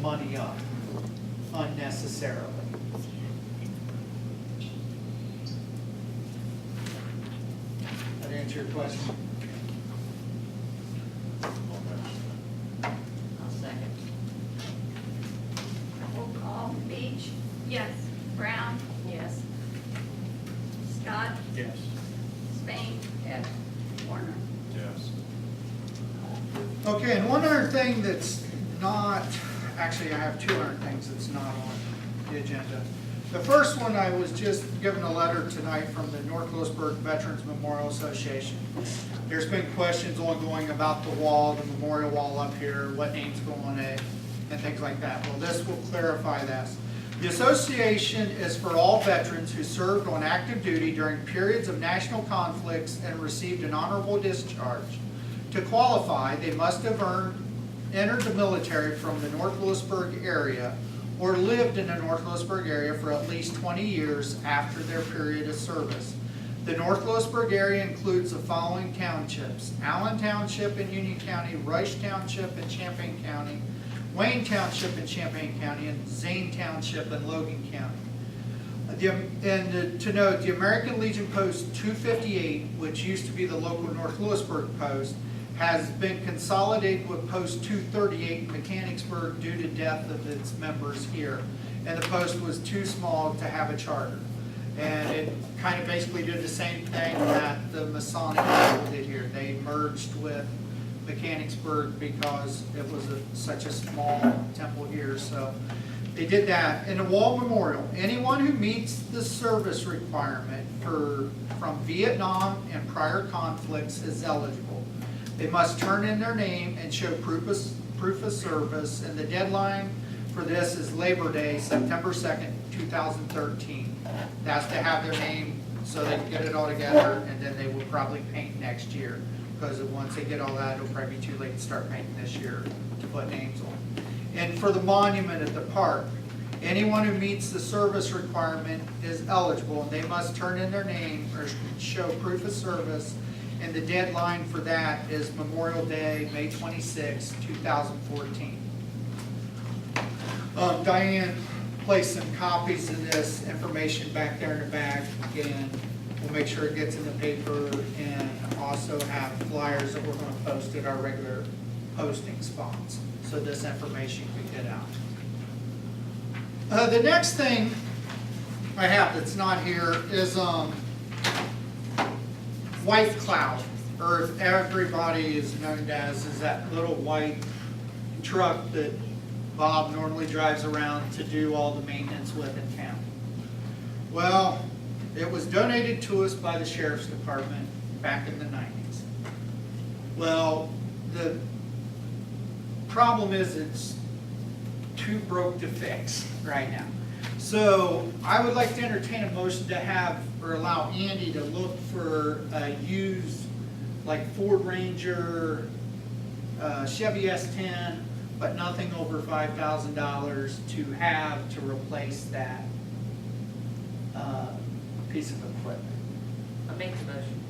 money up unnecessarily. That answer your question? I'll second. Roll call. Beach, Yes. Brown, Yes. Scott, Yes. Spain, Yes. Warner. Yes. Okay, and one other thing that's not, actually I have two other things that's not on the agenda. The first one, I was just given a letter tonight from the North Lewisburg Veterans Memorial Association. There's been questions ongoing about the wall, the memorial wall up here, what names go on it, and things like that. Well, this will clarify this. The association is for all veterans who served on active duty during periods of national conflicts and received an honorable discharge. To qualify, they must have entered the military from the North Lewisburg area or lived in the North Lewisburg area for at least 20 years after their period of service. The North Lewisburg area includes the following townships: Allen Township in Union County, Rush Township in Champaign County, Wayne Township in Champaign County, and Zane Township in Logan County. And to note, the American Legion Post 258, which used to be the local North Lewisburg post, has been consolidated with Post 238 in Mechanicsburg due to death of its members here. And the post was too small to have a charter. And it kind of basically did the same thing that the Masonic people did here. They merged with Mechanicsburg because it was such a small temple here. So they did that. In the Wall Memorial, anyone who meets the service requirement from Vietnam and prior conflicts is eligible. They must turn in their name and show proof of service, and the deadline for this is Labor Day, September 2nd, 2013. That's to have their name so they can get it all together, and then they will probably paint next year, because once they get all that, it'll probably be too late to start painting this year to put names on. And for the monument at the park, anyone who meets the service requirement is eligible, and they must turn in their name or show proof of service, and the deadline for that is Memorial Day, May 26, 2014. Diane placed some copies of this information back there in the back, and we'll make sure it gets in the paper, and also have flyers that we're going to post at our regular posting spots, so this information can get out. The next thing I have that's not here is White Cloud, or everybody is known as, is that little white truck that Bob normally drives around to do all the maintenance with in town. Well, it was donated to us by the Sheriff's Department back in the 90s. Well, the problem is it's too broke to fix right now. So I would like to entertain a motion to have, or allow Andy to look for a used, like Ford Ranger, Chevy S10, but nothing over $5,000 to have to replace that piece of equipment. I'll make the motion.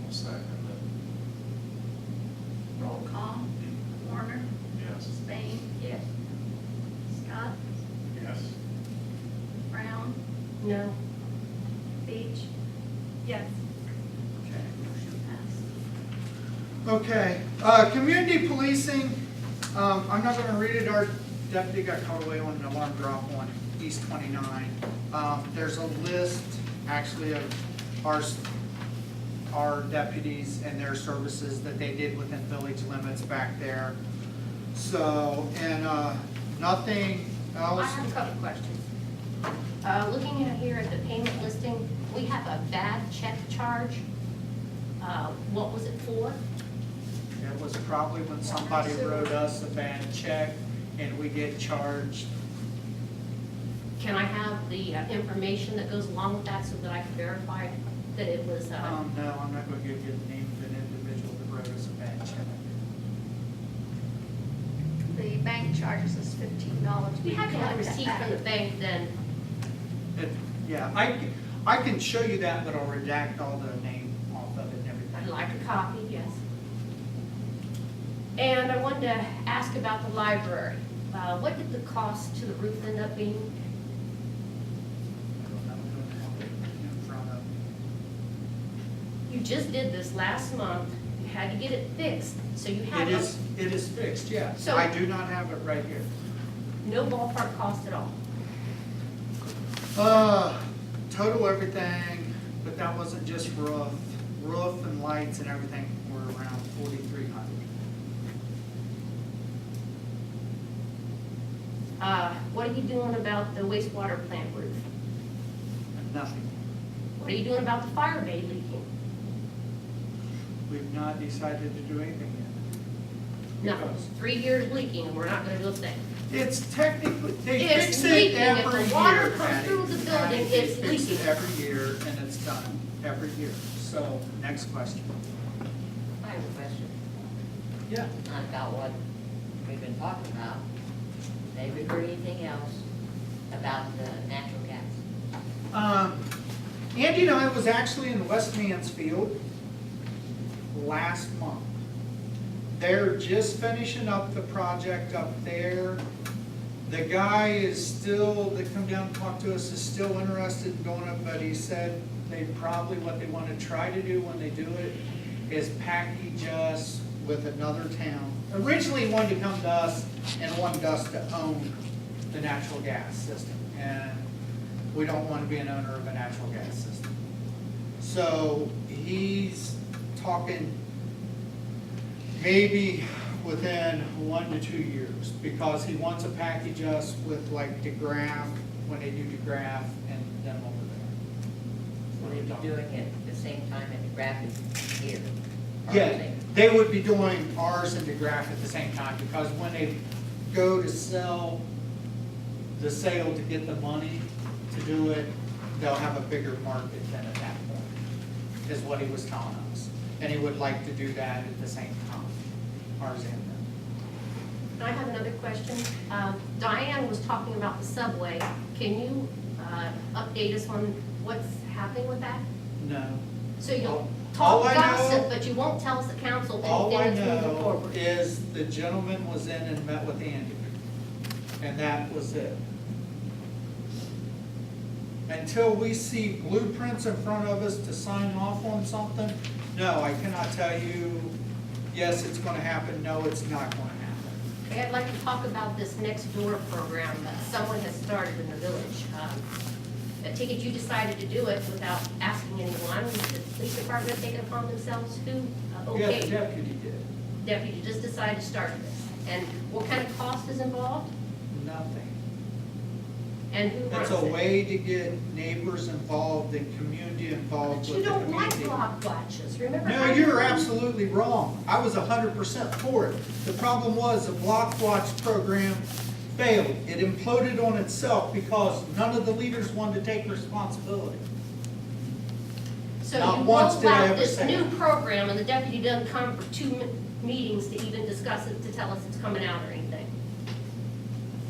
I'll second Roll call. Warner, it. Yes. Spain, Yes. Scott, Yes. Brown, No. Beach. Yes. Okay. Motion passed. Okay, community policing, I'm not gonna read it, our deputy got caught away on an alarm drop on East 29. There's a list, actually, of our deputies and their services that they did within village limits back there. So, and, nothing else. I have a couple questions. Looking at here at the payment listing, we have a bad check charge. What was it for? It was probably when somebody wrote us a bad check and we get charged. Can I have the information that goes along with that so that I can verify that it was, No, I'm not gonna give you the name of an individual that wrote us a bad check. The bank charges us $15. we have to have a collect that receipt back. from the bank then? Yeah, I can show you that, but I'll redact all the name off of it and I'd everything. like a copy, yes. to ask about the library. What did the cost to the roof end up being? I don't have it in front of me. You just did this last month, you had to get it fixed, so you have It is fixed, yes. So- I do not have it right here. no ballpark cost at all. Total everything, but that wasn't just roof. Roof and lights and everything were around 4,300. What are you doing about the wastewater plant roof? Nothing. What are you doing about the fire bay leaking? We've not decided to do anything yet. Nothing. Because 3 years leaking, and we're not gonna do a thing. It's technically, they It's fix it leaking. If the every year. water comes Patty. through the Patty, building, they it's fix it leaking. every year, and it's done every year. So, next question. I have a question Yeah. about what we've been talking about. David, heard anything else about the natural gas? Andy and I was actually in West Mansfield last month. They're just finishing up the project up there. The guy is still, that come down and talk to us, is still interested in going up, but he said they probably, what they want to try to do when they do it is package us with another town. Originally, he wanted to come to us and wanted us to own the natural gas system. And we don't want to be an owner of a natural gas system. So he's talking maybe within 1 to 2 years, because he wants to package us with like DeGraff, when they do DeGraff, and them over there. Will they be doing it at the same time at the graphic here? Or Yeah, are they- they would be doing ours and DeGraff at the same time, because when they go to sell the sale to get the money to do it, they'll have a bigger market than at that point, is what he was telling us. And he would like to do that at the same time, ours and them. I have another question. Diane was talking about the subway. Can you update us on what's happening with that? No. So you'll All talk I know- gossip, but you won't tell us the council All I anything that's moving know forward. is the gentleman was in and met with Andy, and that was it. Until we see blueprints in front of us to sign off on something, no, I cannot tell you, yes, it's gonna happen, no, it's not gonna happen. Okay, I'd like to talk about this next door program that someone has started in the village. I take it you decided to do it without asking anyone. Did the police department take it upon themselves? Who Yeah, okayed? the deputy did, Deputy just decided to start this. And what kind of cost is involved? nothing. And who runs It's a it? way to get neighbors involved and community involved But with you the don't like community. block watches, remember? No, how you're you- absolutely wrong. I was 100% for it. The problem was the Block Watch program failed. It imploded on itself because none of the leaders wanted to take responsibility. So Not you once rolled did I out ever this say new that. program and the deputy doesn't come for two meetings to even discuss it, to tell us it's coming out or anything.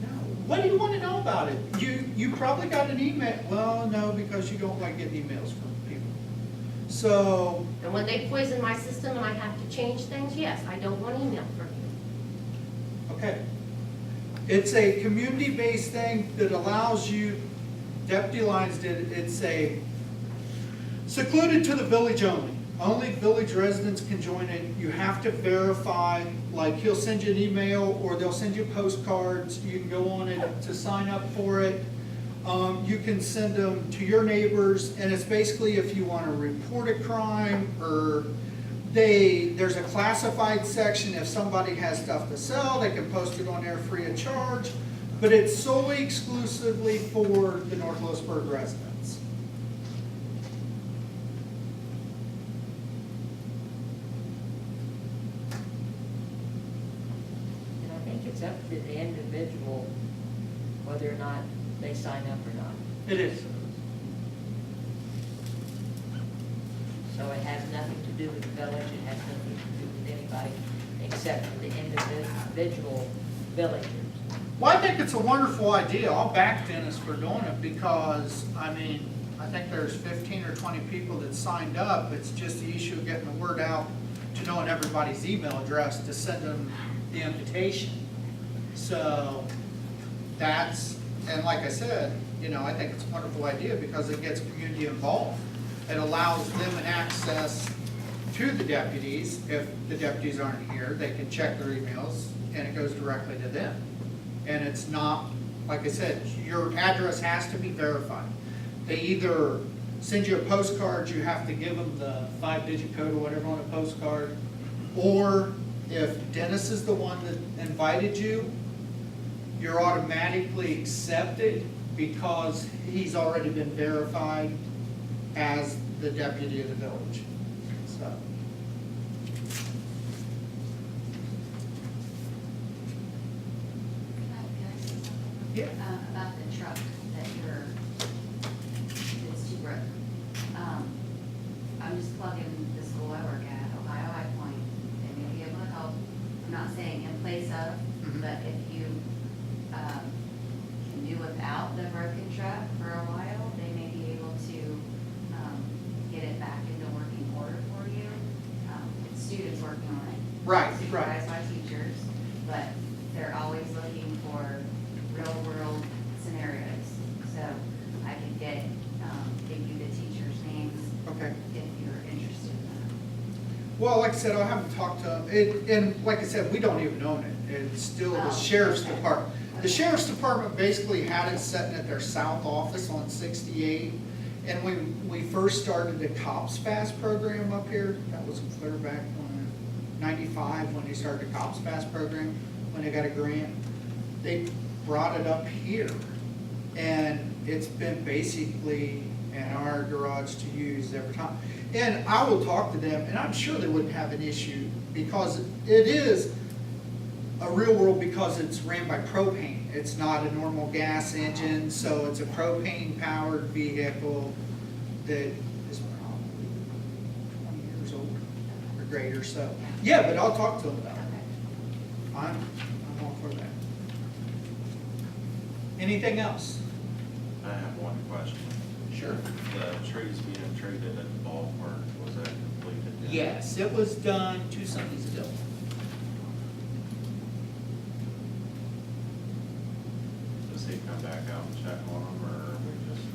No. What do you want to know about it? You probably got an email. Well, no, because you don't like getting emails from people. So, And when they poison my system and I have to change things, yes, I don't want email from you. okay. It's a community-based thing that allows you, Deputy Lyons did, it's a secluded to the village only. Only village residents can join it. You have to verify, like he'll send you an email or they'll send you postcards. You can go on it to sign up for it. You can send them to your neighbors, and it's basically if you want to report a crime or there's a classified section. If somebody has stuff to sell, they can post it on there free of charge. But it's solely exclusively for the North Lewisburg residents. And I think it's up to the individual whether or not they sign up or not. It is. So it has nothing to do with the village, it has nothing to do with anybody except for the individual villagers. Well, I think it's a wonderful idea. I'll back Dennis for doing it because, I mean, I think there's 15 or 20 people that signed up. It's just the issue of getting the word out to knowing everybody's email address to send them the invitation. So that's, and like I said, you know, I think it's a wonderful idea because it gets community involved. It allows them an access to the deputies. If the deputies aren't here, they can check their emails and it goes directly to them. And it's not, like I said, your address has to be verified. They either send you a postcard, you have to give them the 5-digit code or whatever on a postcard, or if Dennis is the one that invited you, you're automatically accepted because he's already been verified as the deputy of the village. So. Can I say something? Yeah. About the truck that it's too broke. I'm just plugging the school I work at, Ohio High Point. They may be able to help. I'm not saying in place of, Mhm. but if you, can do without the broken truck for a while, they may be able to, get it back into working order for you. It's students working on it. Right, right. Supervised by teachers, but they're always looking for real-world scenarios. So I can give you the teachers' names Okay. if you're interested in that. Well, like I said, I haven't talked to them, and like I said, we don't even own it. It's still the Oh, sheriff's okay. department. The sheriff's department basically had it sitting at their south office on 68. And when we first started the Cops Fast program up here, that was clear back when 95, when they started the Cops Fast program, when they got a grant, they brought it up here. And it's been basically in our garage to use every time. And I will talk to them, and I'm sure they wouldn't have an issue because it is a real world because it's ran by propane. It's not a normal gas engine, so it's a propane powered vehicle that is probably 20 years old or greater, so. Yeah, but I'll talk to them about it. I'm all for that. Anything else? I have one question. Sure. The trees being treated at the ballpark, was that completed yet? Yes, it was done 2 Sundays ago. Does he come back out and check on them, or are we just?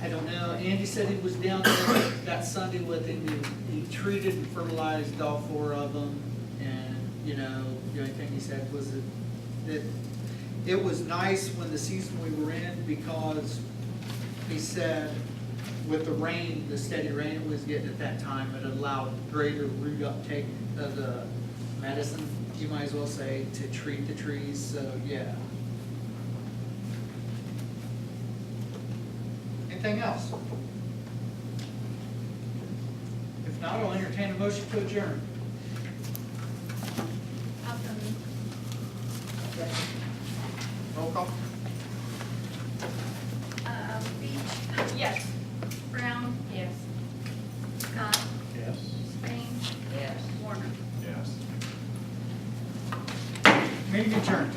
I don't know. Andy said he was down there that Sunday with him. He treated and fertilized all 4 of them. And, you know, the only thing he said was that it was nice when the season we were in because he said with the rain, the steady rain it was getting at that time, it allowed greater root uptake of the medicine, you might as well say, to treat the trees. So, yeah. Anything else? If not, I'll entertain a motion to adjourn. Roll call. Beach. Yes. Brown. Yes. Scott. Yes. Spain. Yes. Warner. Yes. Meeting adjourned.